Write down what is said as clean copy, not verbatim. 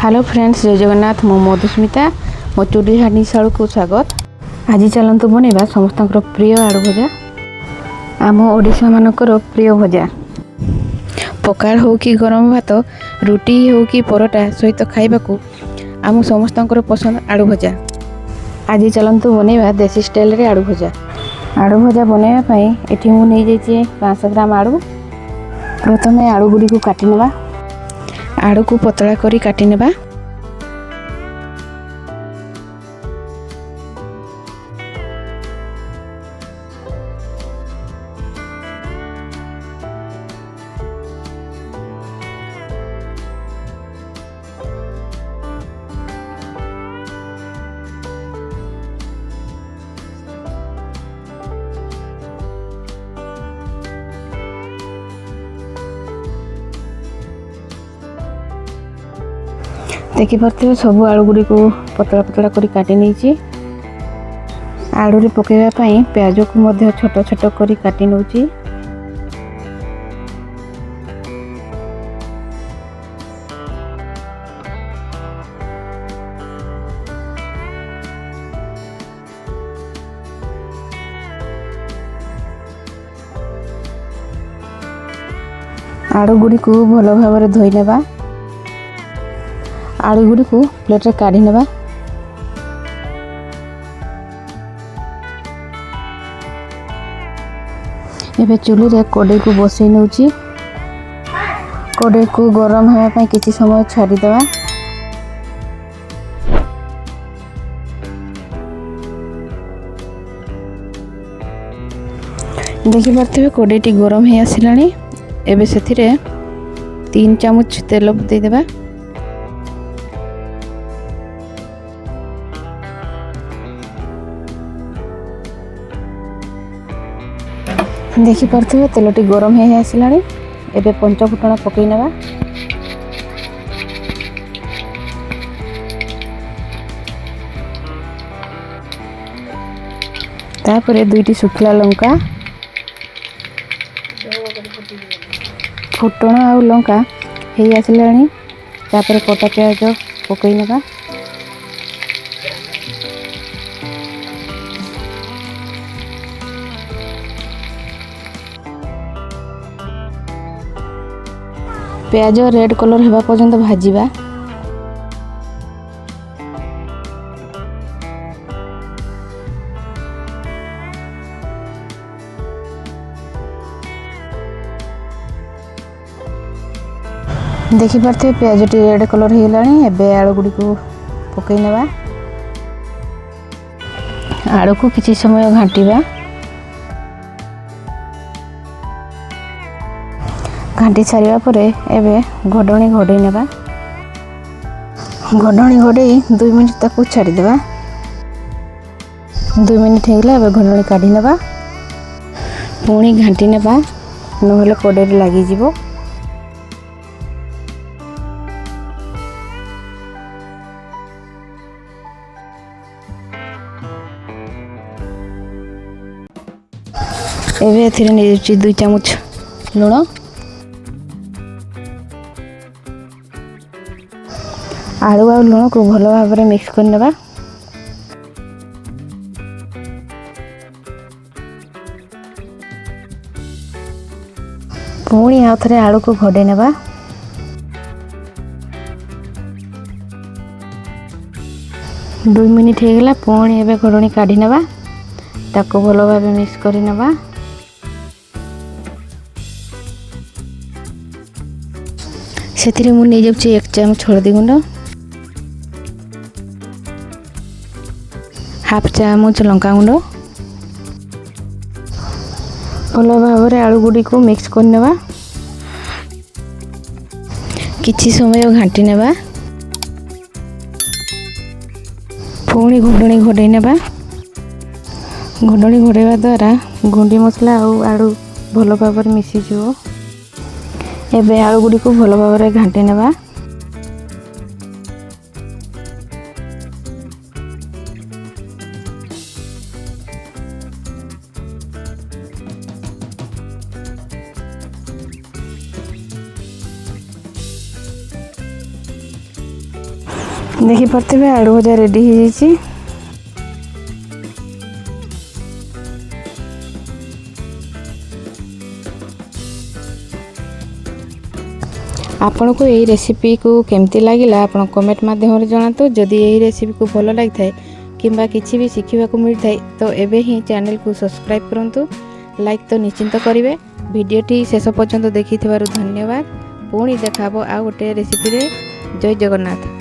Hello friends, जय जगन्नाथ। मो मधुस्मिता मो चुड़ी हानी शालू को स्वागत। आज चलतु बनवा समस्त प्रिय आलू भजा। आम ओडिशा मानकर प्रिय भजा। पखाल हो कि गरम भात, रुटी हो कि परोटा सहित खाइबाकू आम समस्त पसंद आलू भजा। आज चलतु बनवा देसी स्टाइल रे आलू भजा। आलू भजा बनवाई एठी मु नहीं जाइए 500 ग्राम आलू। प्रथमे आलू गुड़ी को काटी नेबा। आलू को पतला करी काटी नेबा। देखिपे सब आलू गुड़ी को पतला पतला करी काटी नहीं। आलू रे पकेवा प्याज को मध्य छोट छोट करी काटी नउची। आलू गुड़ी को भल भाव धोई नेबा। आलू गुड़ी को प्लेट रे काढ़ी नेबा। एबे चुली रे कड़े को बसई नउची। कड़े को गरम होगा पई किछि समय छाड़ी देबा। देखि पारथिबे कड़ेटी गरम हे आसिलानी। एबे सेथिरे 3 चामच तेल दे देबा। देखि पारथिबे तेलटी गरम हे आसिलानी। एबे पंच फुटण पकई नेबा। तापरे दुईटी सुखला लंका, फुटण आ लंका हे आसिलानी। तापरे कटा प्याज पकई नेबा। प्याज रेड कलर हेबा पर्यंत भाजीबा। देखि पारथे प्याज टी रेड कलर हे लानी। एबे आलू गुडी को पकई नेबा। आलू को किछि समय घांटीबा। घाटी सारिया परे एबे घोडणी घोडई नेबा। घोडणी घोडई 2 मिनिट ताकू छाड़ी देबा। 2 मिनिट हेगला एबे घोडणी काढी नेबा। पुणी घाटी नेबा, नहले कड़े लागी जिवो। एबे एथिरे नै 2 चामच लूण। आलू आ लुण को भल भाव में मिक्स कर नेबा। पुणी आउ थरे आलू को घोड़े नेबा। दो मिनिट हो गला। पुणी एबे घोड़णी काढ़ी नेबा। ताको भल भाव मिक्स कर नेबा। सेथिरे मु नै जाउची 1 चामच हळदी गुंड, हाफ चामच लंका गुंड। भल भाव में आलू गुड़ी को मिक्स कर नेबा। किछि समय घांटी नेबा। पुणी घोडणी घोड़ई नेबा। घोडणी घोड़ाइबा द्वारा गुंडी मसला और आलू भल भाव में मिसी जिवो। एबे आलू गुड़ी को भल भाव में घांटी नेबा। देखिपे आलू भजा रेडी हो जाइए। आपन को यही रेसिपी को केमती लगिला आपण कमेंट माध्यम जनातु। जदि यही रेसिपी को भल लगी थाए किंबा किसी भी शिखा को मिलता है तो एबे ही चैनल को सब्सक्राइब करंतु, लाइक तो निश्चिंत करेंगे। वीडियोटी शेष पर्यंत देखि धन्यवाद। पुणी देखाबो आ गोटे रेसिपी रे। जय जगन्नाथ।